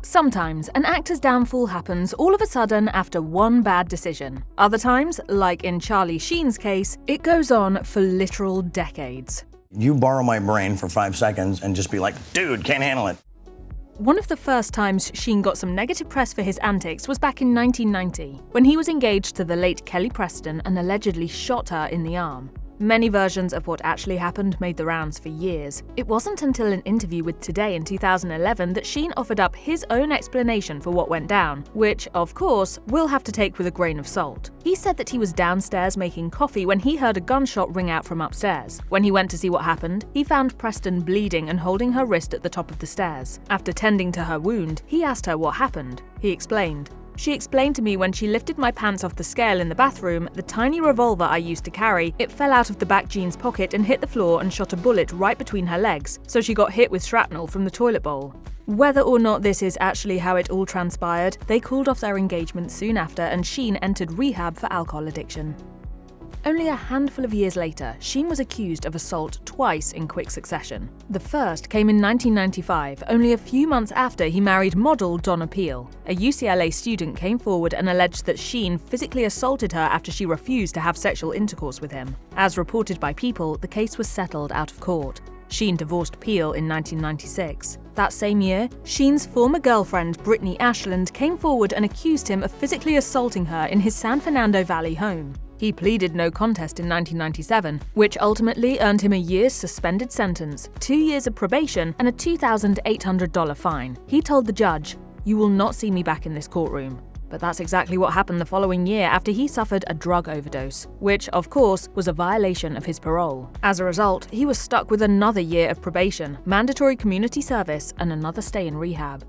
Sometimes, an actor's downfall happens all of a sudden after one bad decision. Other times, like in Charlie Sheen's case, it goes on for literal decades. You borrow my brain for 5 seconds and just be like, dude, can't handle it. One of the first times Sheen got some negative press for his antics was back in 1990, when he was engaged to the late Kelly Preston and allegedly shot her in the arm. Many versions of what actually happened made the rounds for years. It wasn't until an interview with Today in 2011 that Sheen offered up his own explanation for what went down, which, of course, we'll have to take with a grain of salt. He said that he was downstairs making coffee when he heard a gunshot ring out from upstairs. When he went to see what happened, he found Preston bleeding and holding her wrist at the top of the stairs. After tending to her wound, he asked her what happened. He explained, "She explained to me when she lifted my pants off the scale in the bathroom, the tiny revolver I used to carry, it fell out of the back jeans pocket and hit the floor and shot a bullet right between her legs, so she got hit with shrapnel from the toilet bowl." Whether or not this is actually how it all transpired, they called off their engagement soon after and Sheen entered rehab for alcohol addiction. Only a handful of years later, Sheen was accused of assault twice in quick succession. The first came in 1995, only a few months after he married model Donna Peel. A UCLA student came forward and alleged that Sheen physically assaulted her after she refused to have sexual intercourse with him. As reported by People, the case was settled out of court. Sheen divorced Peel in 1996. That same year, Sheen's former girlfriend Brittany Ashland came forward and accused him of physically assaulting her in his San Fernando Valley home. He pleaded no contest in 1997, which ultimately earned him a year's suspended sentence, 2 years of probation, and a $2,800 fine. He told the judge, "You will not see me back in this courtroom." But that's exactly what happened the following year after he suffered a drug overdose, which, of course, was a violation of his parole. As a result, he was stuck with another year of probation, mandatory community service, and another stay in rehab.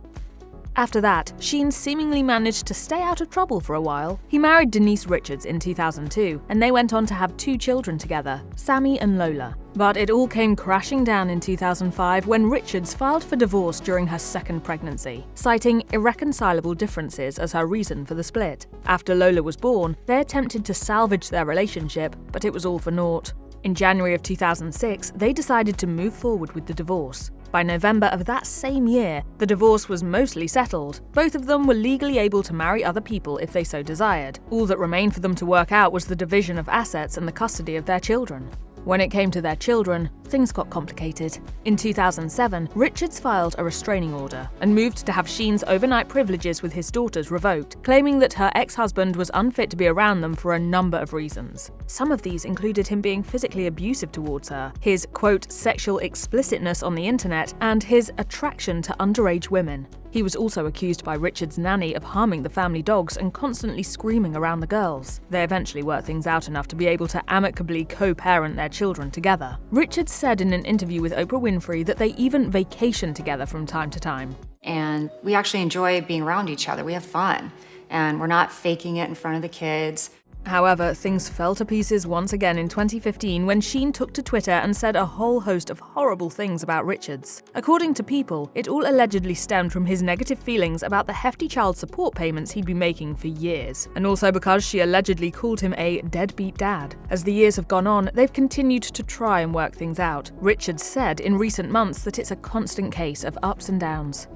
After that, Sheen seemingly managed to stay out of trouble for a while. He married Denise Richards in 2002, and they went on to have 2 children together, Sammy and Lola. But it all came crashing down in 2005 when Richards filed for divorce during her second pregnancy, citing irreconcilable differences as her reason for the split. After Lola was born, they attempted to salvage their relationship, but it was all for naught. In January of 2006, they decided to move forward with the divorce. By November of that same year, the divorce was mostly settled. Both of them were legally able to marry other people if they so desired. All that remained for them to work out was the division of assets and the custody of their children. When it came to their children, things got complicated. In 2007, Richards filed a restraining order and moved to have Sheen's overnight privileges with his daughters revoked, claiming that her ex-husband was unfit to be around them for a number of reasons. Some of these included him being physically abusive towards her, his, quote, sexual explicitness on the internet, and his attraction to underage women. He was also accused by Richards' nanny of harming the family dogs and constantly screaming around the girls. They eventually worked things out enough to be able to amicably co-parent their children together. Richards said in an interview with Oprah Winfrey that they even vacation together from time to time. And we actually enjoy being around each other. We have fun. And we're not faking it in front of the kids. However, things fell to pieces once again in 2015 when Sheen took to Twitter and said a whole host of horrible things about Richards. According to People, it all allegedly stemmed from his negative feelings about the hefty child support payments he'd been making for years, and also because she allegedly called him a deadbeat dad. As the years have gone on, they've continued to try and work things out. Richards said in recent months that it's a constant case of ups and downs.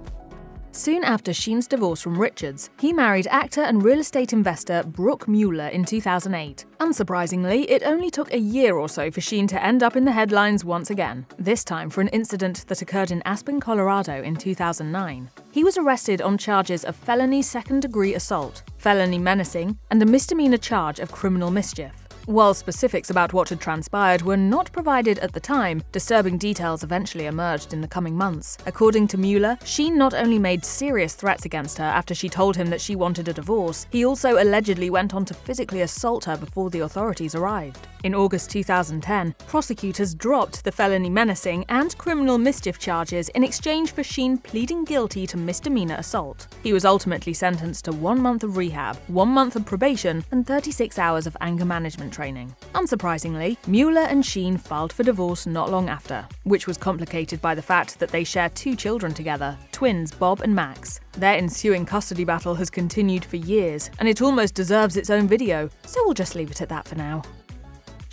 Soon after Sheen's divorce from Richards, he married actor and real estate investor Brooke Mueller in 2008. Unsurprisingly, it only took a year or so for Sheen to end up in the headlines once again, this time for an incident that occurred in Aspen, Colorado in 2009. He was arrested on charges of felony second-degree assault, felony menacing, and a misdemeanor charge of criminal mischief. While specifics about what had transpired were not provided at the time, disturbing details eventually emerged in the coming months. According to Mueller, Sheen not only made serious threats against her after she told him that she wanted a divorce, he also allegedly went on to physically assault her before the authorities arrived. In August 2010, prosecutors dropped the felony menacing and criminal mischief charges in exchange for Sheen pleading guilty to misdemeanor assault. He was ultimately sentenced to 1 month of rehab, 1 month of probation, and 36 hours of anger management training. Unsurprisingly, Mueller and Sheen filed for divorce not long after, which was complicated by the fact that they share 2 children together, twins Bob and Max. Their ensuing custody battle has continued for years, and it almost deserves its own video, so we'll just leave it at that for now.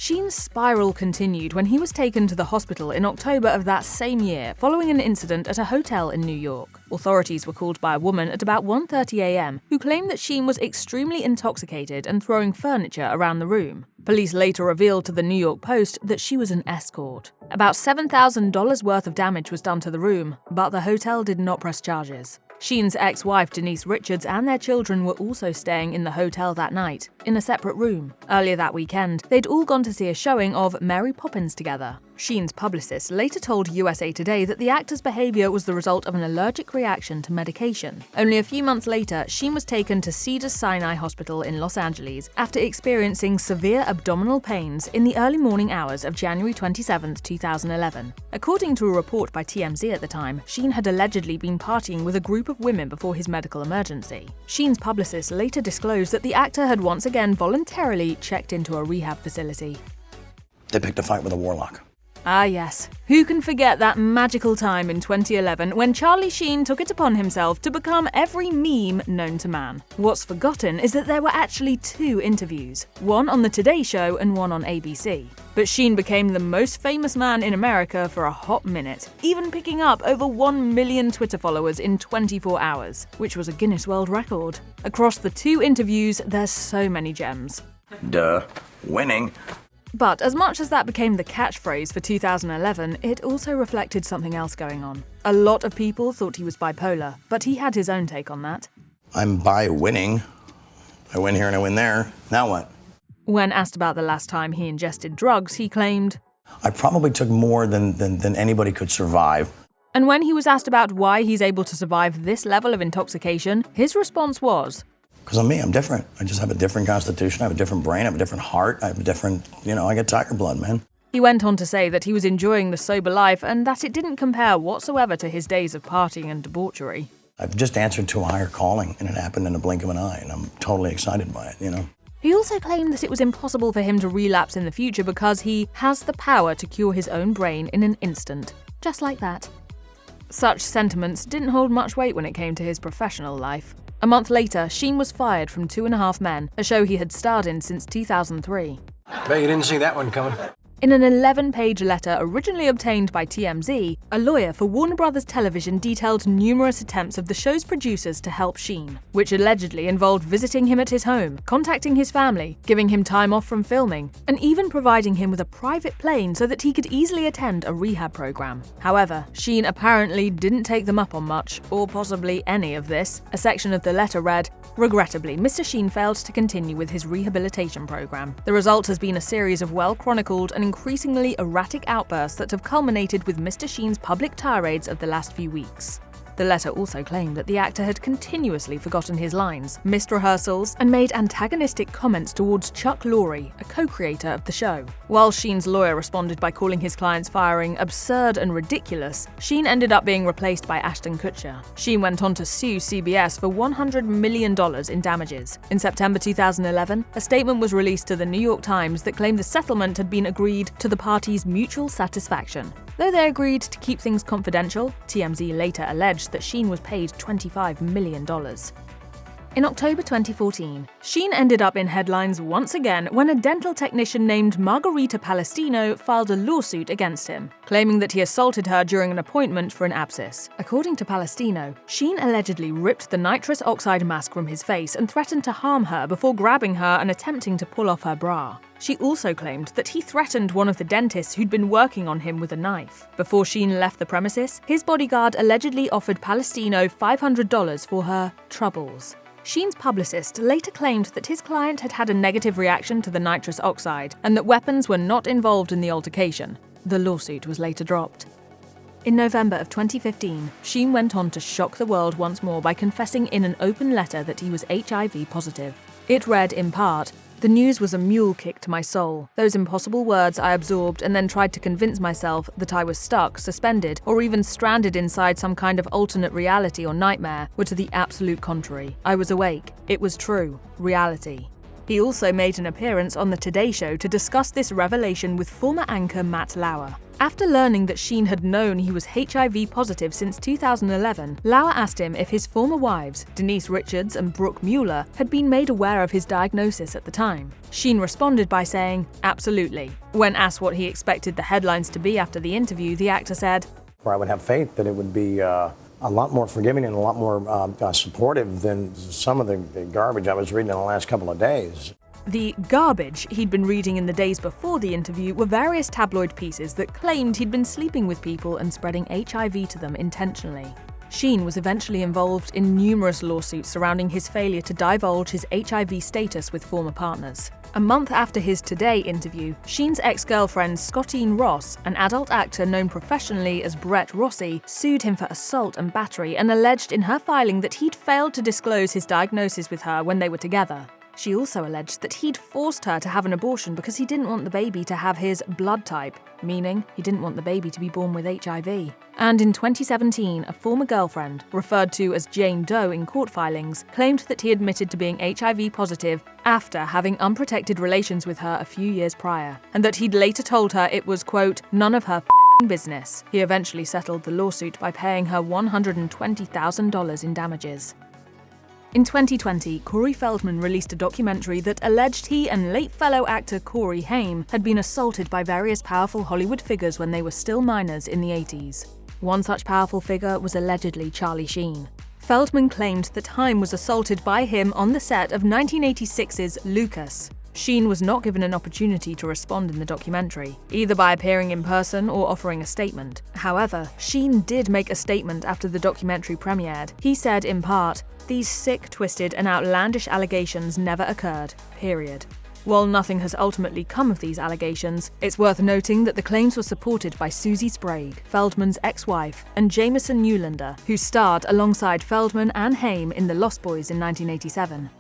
Sheen's spiral continued when he was taken to the hospital in October of that same year following an incident at a hotel in New York. Authorities were called by a woman at about 1:30 a.m. who claimed that Sheen was extremely intoxicated and throwing furniture around the room. Police later revealed to the New York Post that she was an escort. About $7,000 worth of damage was done to the room, but the hotel did not press charges. Sheen's ex-wife Denise Richards and their children were also staying in the hotel that night, in a separate room. Earlier that weekend, they'd all gone to see a showing of Mary Poppins together. Sheen's publicist later told USA Today that the actor's behavior was the result of an allergic reaction to medication. Only a few months later, Sheen was taken to Cedars-Sinai Hospital in Los Angeles after experiencing severe abdominal pains in the early morning hours of January 27, 2011. According to a report by TMZ at the time, Sheen had allegedly been partying with a group of women before his medical emergency. Sheen's publicist later disclosed that the actor had once again voluntarily checked into a rehab facility. They picked a fight with a warlock. Ah yes, who can forget that magical time in 2011 when Charlie Sheen took it upon himself to become every meme known to man. What's forgotten is that there were actually 2 interviews, one on the Today Show and one on ABC. But Sheen became the most famous man in America for a hot minute, even picking up over 1 million Twitter followers in 24 hours, which was a Guinness World Record. Across the 2 interviews, there's so many gems. Duh. Winning. But as much as that became the catchphrase for 2011, it also reflected something else going on. A lot of people thought he was bipolar, but he had his own take on that. I'm by winning. I win here and I win there. Now what? When asked about the last time he ingested drugs, he claimed, I probably took more than anybody could survive. And when he was asked about why he's able to survive this level of intoxication, his response was, Because I'm me, I'm different. I just have a different constitution, I have a different brain, I have a different heart, I have a different, I get tiger blood, man. He went on to say that he was enjoying the sober life and that it didn't compare whatsoever to his days of partying and debauchery. I've just answered to a higher calling, and it happened in the blink of an eye, and I'm totally excited by it, He also claimed that it was impossible for him to relapse in the future because he has the power to cure his own brain in an instant. Just like that. Such sentiments didn't hold much weight when it came to his professional life. A month later, Sheen was fired from 2.5 Men, a show he had starred in since 2003. Bet you didn't see that one coming. In an 11-page letter originally obtained by TMZ, a lawyer for Warner Brothers Television detailed numerous attempts of the show's producers to help Sheen, which allegedly involved visiting him at his home, contacting his family, giving him time off from filming, and even providing him with a private plane so that he could easily attend a rehab program. However, Sheen apparently didn't take them up on much, or possibly any of this. A section of the letter read, "Regrettably, Mr. Sheen failed to continue with his rehabilitation program. The result has been a series of well-chronicled and increasingly erratic outbursts that have culminated with Mr. Sheen's public tirades of the last few weeks." The letter also claimed that the actor had continuously forgotten his lines, missed rehearsals, and made antagonistic comments towards Chuck Lorre, a co-creator of the show. While Sheen's lawyer responded by calling his client's firing absurd and ridiculous, Sheen ended up being replaced by Ashton Kutcher. Sheen went on to sue CBS for $100 million in damages. In September 2011, a statement was released to the New York Times that claimed the settlement had been agreed to the parties' mutual satisfaction. Though they agreed to keep things confidential, TMZ later alleged that Sheen was paid $25 million. In October 2014, Sheen ended up in headlines once again when a dental technician named Margarita Palestino filed a lawsuit against him, claiming that he assaulted her during an appointment for an abscess. According to Palestino, Sheen allegedly ripped the nitrous oxide mask from his face and threatened to harm her before grabbing her and attempting to pull off her bra. She also claimed that he threatened one of the dentists who'd been working on him with a knife. Before Sheen left the premises, his bodyguard allegedly offered Palestino $500 for her troubles. Sheen's publicist later claimed that his client had had a negative reaction to the nitrous oxide and that weapons were not involved in the altercation. The lawsuit was later dropped. In November of 2015, Sheen went on to shock the world once more by confessing in an open letter that he was HIV positive. It read, in part, "The news was a mule kick to my soul. Those impossible words I absorbed and then tried to convince myself that I was stuck, suspended, or even stranded inside some kind of alternate reality or nightmare were to the absolute contrary. I was awake. It was true. Reality." He also made an appearance on the Today Show to discuss this revelation with former anchor Matt Lauer. After learning that Sheen had known he was HIV positive since 2011, Lauer asked him if his former wives, Denise Richards and Brooke Mueller, had been made aware of his diagnosis at the time. Sheen responded by saying, "Absolutely." When asked what he expected the headlines to be after the interview, the actor said, I would have faith that it would be a lot more forgiving and a lot more supportive than some of the garbage I was reading in the last couple of days. The garbage he'd been reading in the days before the interview were various tabloid pieces that claimed he'd been sleeping with people and spreading HIV to them intentionally. Sheen was eventually involved in numerous lawsuits surrounding his failure to divulge his HIV status with former partners. A month after his Today interview, Sheen's ex-girlfriend Scottine Ross, an adult actor known professionally as Brett Rossi, sued him for assault and battery and alleged in her filing that he'd failed to disclose his diagnosis with her when they were together. She also alleged that he'd forced her to have an abortion because he didn't want the baby to have his blood type, meaning he didn't want the baby to be born with HIV. And in 2017, a former girlfriend, referred to as Jane Doe in court filings, claimed that he admitted to being HIV positive after having unprotected relations with her a few years prior, and that he'd later told her it was, quote, none of her business. He eventually settled the lawsuit by paying her $120,000 in damages. In 2020, Corey Feldman released a documentary that alleged he and late fellow actor Corey Haim had been assaulted by various powerful Hollywood figures when they were still minors in the 80s. One such powerful figure was allegedly Charlie Sheen. Feldman claimed that Haim was assaulted by him on the set of 1986's Lucas. Sheen was not given an opportunity to respond in the documentary, either by appearing in person or offering a statement. However, Sheen did make a statement after the documentary premiered. He said, in part, "These sick, twisted, and outlandish allegations never occurred, period." While nothing has ultimately come of these allegations, it's worth noting that the claims were supported by Susie Sprague, Feldman's ex-wife, and Jameson Newlander, who starred alongside Feldman and Haim in The Lost Boys in 1987.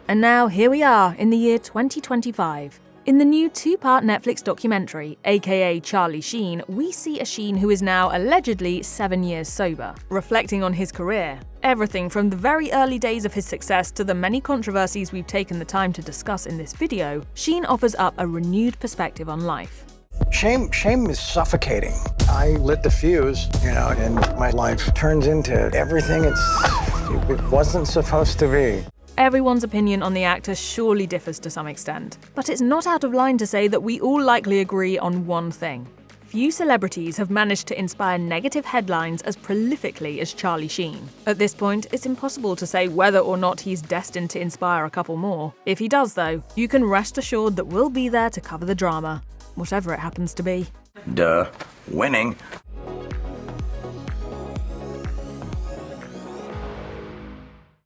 And now, here we are in the year 2025. In the new two-part Netflix documentary, aka Charlie Sheen, we see a Sheen who is now allegedly 7 years sober, reflecting on his career. Everything from the very early days of his success to the many controversies we've taken the time to discuss in this video, Sheen offers up a renewed perspective on life. Shame is suffocating. I lit the fuse, and my life turns into everything it wasn't supposed to be. Everyone's opinion on the actor surely differs to some extent, but it's not out of line to say that we all likely agree on one thing. Few celebrities have managed to inspire negative headlines as prolifically as Charlie Sheen. At this point, it's impossible to say whether or not he's destined to inspire a couple more. If he does, though, you can rest assured that we'll be there to cover the drama, whatever it happens to be. Duh. Winning.